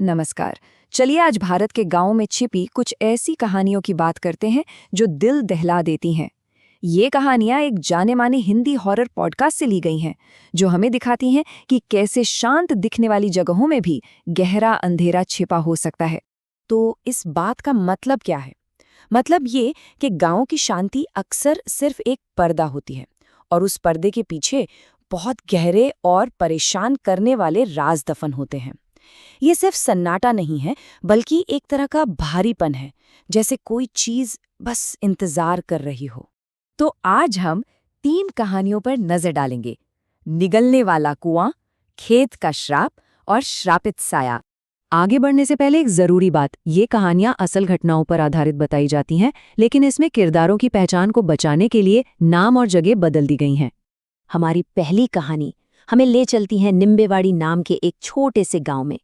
नमस्कार। चलिए आज भारत के गांव में छिपी कुछ ऐसी कहानियों की बात करते हैं जो दिल दहला देती हैं। ये कहानियां एक जाने-माने हिंदी हॉरर पॉडकास्ट से ली गई हैं, जो हमें दिखाती हैं कि कैसे शांत दिखने वाली जगहों में भी गहरा अंधेरा छिपा हो सकता है। तो इस बात का मतलब क्या है? मतलब ये कि गांव की शांति अक्सर सिर्फ एक पर्दा होती है और उस पर्दे के पीछे बहुत गहरे और परेशान करने वाले राज दफन होते हैं। ये सिर्फ सन्नाटा नहीं है, बल्कि एक तरह का भारीपन है, जैसे कोई चीज बस इंतजार कर रही हो। तो आज हम 3 कहानियों पर नजर डालेंगे। निगलने वाला कुआं, खेत का श्राप और श्रापित साया। आगे बढ़ने से पहले एक जरूरी बात, ये कहानियां असल घटनाओं पर आधारित बताई जाती हैं, लेकिन इसमें किरदारों की पहचान को बचाने के लिए नाम और जगह बदल दी गई हैं। हमारी पहली कहानी हमें ले चलती है निम्बेवाड़ी नाम के एक छोटे से गांव में।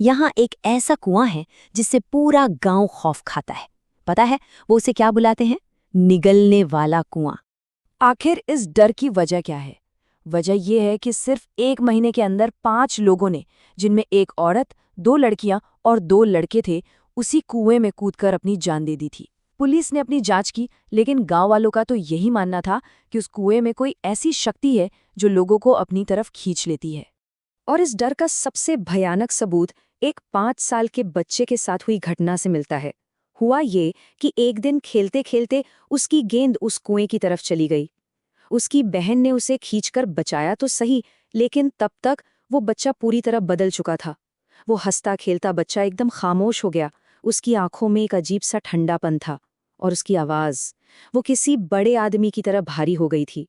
यहाँ एक ऐसा कुआं है जिससे पूरा गांव खौफ खाता है। पता है वो उसे क्या बुलाते हैं? निगलने वाला कुआं। आखिर इस डर की वजह क्या है? वजह यह है कि सिर्फ 1 महीने के अंदर 5 लोगों ने, जिनमें एक औरत, 2 लड़कियां और 2 लड़के थे, उसी कुएं में कूदकर अपनी जान दे दी थी। पुलिस ने अपनी जांच की, लेकिन गांव वालों का तो यही मानना था कि उस कुएं में कोई ऐसी शक्ति है जो लोगों को अपनी तरफ खींच लेती है। और इस डर का सबसे भयानक सबूत एक 5 साल के बच्चे के साथ हुई घटना से मिलता है। हुआ ये कि एक दिन खेलते खेलते उसकी गेंद उस कुएं की तरफ चली गई। उसकी बहन ने उसे खींचकर बचाया तो सही, लेकिन तब तक वो बच्चा पूरी तरह बदल चुका था। वो हंसता खेलता बच्चा एकदम खामोश हो गया। उसकी आंखों में एक अजीब सा ठंडापन था और उसकी आवाज, वो किसी बड़े आदमी की तरह भारी हो गई थी।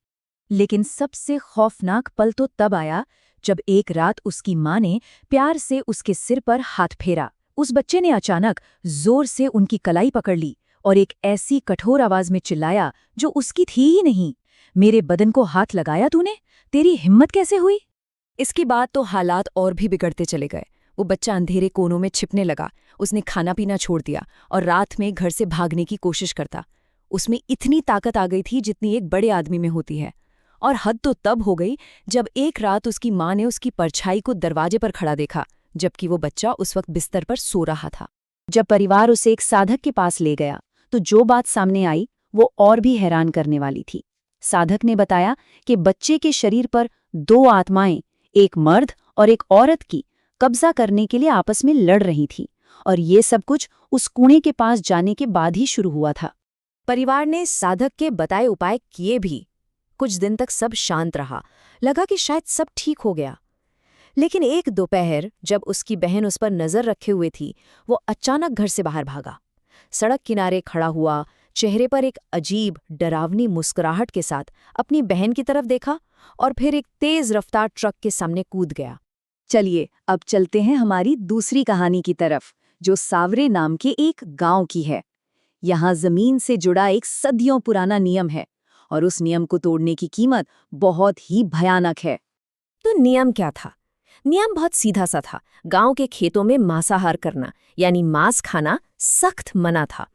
लेकिन सबसे खौफनाक पल तो तब आया जब एक रात उसकी माँ ने प्यार से उसके सिर पर हाथ फेरा। उस बच्चे ने अचानक जोर से उनकी कलाई पकड़ ली और एक ऐसी कठोर आवाज में चिल्लाया जो उसकी थी ही नहीं, मेरे बदन को हाथ लगाया तूने? तेरी हिम्मत कैसे हुई? इसके बाद तो हालात और भी बिगड़ते चले गए। वो बच्चा अंधेरे कोनों में छिपने लगा। उसने खाना पीना छोड़ दिया और रात में घर से भागने की कोशिश करता। उसमें इतनी ताकत आ गई थी जितनी एक बड़े आदमी में होती है। और हद तो तब हो गई जब एक रात उसकी माँ ने उसकी परछाई को दरवाजे पर खड़ा देखा, जबकि वो बच्चा उस वक्त बिस्तर पर सो रहा था। जब परिवार उसे एक साधक के पास ले गया तो जो बात सामने आई वो और भी हैरान करने वाली थी। साधक ने बताया कि बच्चे के शरीर पर 2 आत्माएं, एक मर्द और एक औरत की, कब्जा करने के लिए आपस में लड़ रही थी, और ये सब कुछ उस कुएं के पास जाने के बाद ही शुरू हुआ था। परिवार ने साधक के बताए उपाय किए भी। कुछ दिन तक सब शांत रहा, लगा कि शायद सब ठीक हो गया। लेकिन एक दोपहर जब उसकी बहन उस पर नजर रखे हुए थी, वो अचानक घर से बाहर भागा। सड़क किनारे खड़ा हुआ, चेहरे पर एक अजीब डरावनी मुस्कुराहट के साथ अपनी बहन की तरफ देखा और फिर एक तेज रफ्तार ट्रक के सामने कूद गया। चलिए अब चलते हैं हमारी दूसरी कहानी की तरफ, जो सावरे नाम के एक गांव की है। यहाँ जमीन से जुड़ा एक सदियों पुराना नियम है और उस नियम को तोड़ने की कीमत बहुत ही भयानक है। तो नियम क्या था? नियम बहुत सीधा सा था। गांव के खेतों में मांसाहार करना, यानी मांस खाना, सख्त मना था।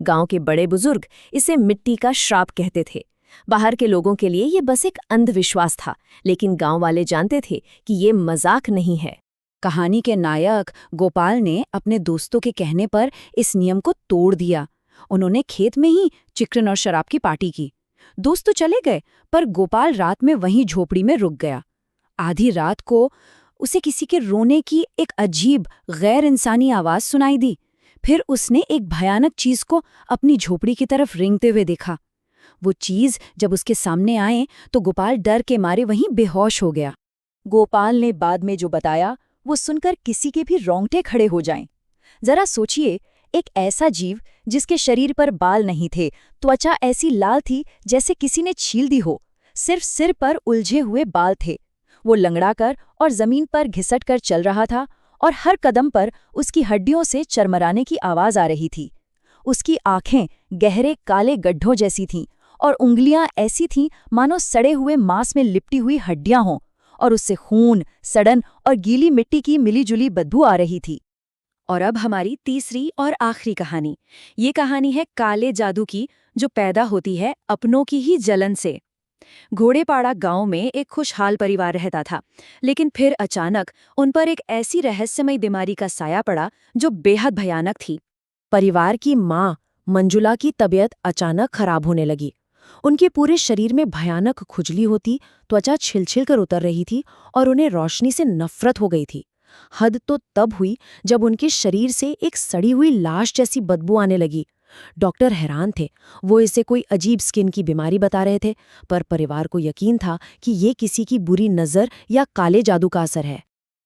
गांव के बड़े बुजुर्ग इसे मिट्टी का श्राप कहते थे। बाहर के लोगों के लिए ये बस एक अंधविश्वास था, लेकिन गांव वाले जानते थे कि ये मजाक नहीं है। कहानी के नायक गोपाल ने अपने दोस्तों के कहने पर इस नियम को तोड़ दिया। उन्होंने खेत में ही चिकन और शराब की पार्टी की। दोस्त तो चले गए, पर गोपाल रात में वहीं झोपड़ी में रुक गया। आधी रात को उसे किसी के रोने की एक अजीब गैर इंसानी आवाज सुनाई दी। फिर उसने एक भयानक चीज को अपनी झोपड़ी की तरफ रेंगते हुए देखा। वो चीज जब उसके सामने आए तो गोपाल डर के मारे वहीं बेहोश हो गया। गोपाल ने बाद में जो बताया वो सुनकर किसी के भी रोंगटे खड़े हो जाएं। जरा सोचिए, एक ऐसा जीव जिसके शरीर पर बाल नहीं थे, त्वचा ऐसी लाल थी जैसे किसी ने छील दी हो, सिर्फ सिर पर उलझे हुए बाल थे। वो लंगड़ाकर और जमीन पर घिसट कर चल रहा था और हर कदम पर उसकी हड्डियों से चरमराने की आवाज आ रही थी। उसकी आंखें गहरे काले गड्ढों जैसी थीं और उंगलियां ऐसी थीं मानो सड़े हुए मांस में लिपटी हुई हड्डियां हों, और उससे खून, सड़न और गीली मिट्टी की मिलीजुली बदबू आ रही थी। और अब हमारी तीसरी और आखिरी कहानी। ये कहानी है काले जादू की, जो पैदा होती है अपनों की ही जलन से। घोड़ेपाड़ा गांव में एक खुशहाल परिवार रहता था, लेकिन फिर अचानक उन पर एक ऐसी रहस्यमयी बीमारी का साया पड़ा जो बेहद भयानक थी। परिवार की माँ मंजुला की तबीयत अचानक खराब होने लगी। उनके पूरे शरीर में भयानक खुजली होती, त्वचा छिलछिल कर उतर रही थी और उन्हें रोशनी से नफरत हो गई थी। हद तो तब हुई जब उनके शरीर से एक सड़ी हुई लाश जैसी बदबू आने लगी। डॉक्टर हैरान थे, वो इसे कोई अजीब स्किन की बीमारी बता रहे थे, पर परिवार को यकीन था कि ये किसी की बुरी नज़र या काले जादू का असर है।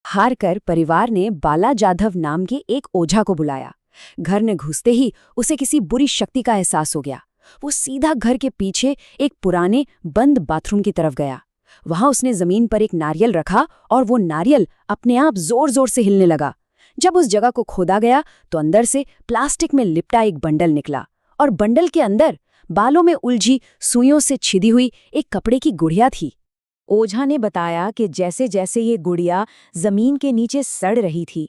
हार कर परिवार ने बाला जाधव नाम के एक ओझा को बुलाया। घर में घुसते ही उसे किसी बुरी शक्ति का एहसास हो गया। वो सीधा घर के पीछे एक पुराने बंद बाथरूम की तरफ गया। वहां उसने जमीन पर एक नारियल रखा और वो नारियल अपने आप जोर जोर से हिलने लगा। जब उस जगह को खोदा गया तो अंदर से प्लास्टिक में लिपटा एक बंडल निकला और बंडल के अंदर बालों में उलझी सुइयों से छिदी हुई एक कपड़े की गुड़िया थी। ओझा ने बताया कि जैसे जैसे ये गुड़िया जमीन के नीचे सड़ रही थी,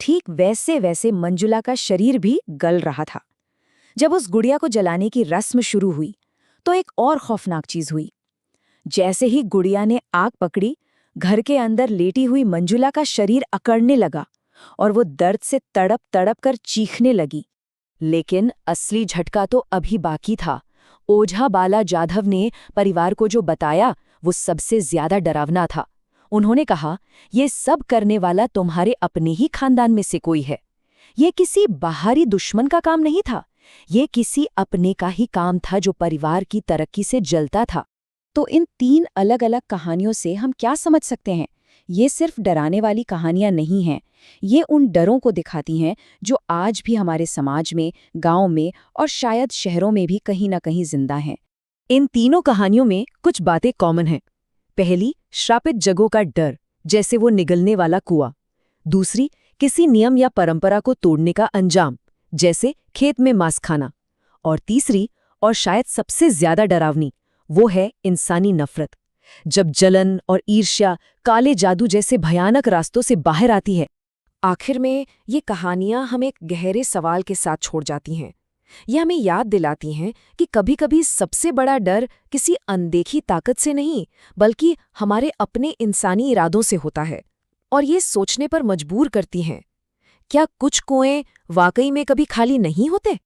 ठीक वैसे वैसे मंजुला का शरीर भी गल रहा था। जब उस गुड़िया को जलाने की रस्म शुरू हुई तो एक और खौफनाक चीज हुई। जैसे ही गुड़िया ने आग पकड़ी, घर के अंदर लेटी हुई मंजुला का शरीर अकड़ने लगा और वो दर्द से तड़प तड़प कर चीखने लगी। लेकिन असली झटका तो अभी बाकी था। ओझा बाला जाधव ने परिवार को जो बताया वो सबसे ज्यादा डरावना था। उन्होंने कहा, ये सब करने वाला तुम्हारे अपने ही खानदान में से कोई है। ये किसी बाहरी दुश्मन का काम नहीं था, ये किसी अपने का ही काम था जो परिवार की तरक्की से जलता था। तो इन 3 अलग अलग कहानियों से हम क्या समझ सकते हैं? ये सिर्फ डराने वाली कहानियां नहीं हैं, ये उन डरों को दिखाती हैं जो आज भी हमारे समाज में, गांव में और शायद शहरों में भी कहीं न कहीं जिंदा हैं। इन तीनों कहानियों में कुछ बातें कॉमन हैं। पहली, श्रापित जगहों का डर, जैसे वो निगलने वाला कुआं। दूसरी, किसी नियम या परंपरा को तोड़ने का अंजाम, जैसे खेत में मांस खाना। और तीसरी, और शायद सबसे ज्यादा डरावनी, वो है इंसानी नफरत। जब जलन और ईर्ष्या काले जादू जैसे भयानक रास्तों से बाहर आती है। आखिर में ये कहानियां हमें एक गहरे सवाल के साथ छोड़ जाती हैं। ये हमें याद दिलाती हैं कि कभी-कभी सबसे बड़ा डर किसी अनदेखी ताकत से नहीं, बल्कि हमारे अपने इंसानी इरादों से होता है। और ये सोचने पर मजबूर करती हैं, क्या कुछ कुएं वाकई में कभी खाली नहीं होते?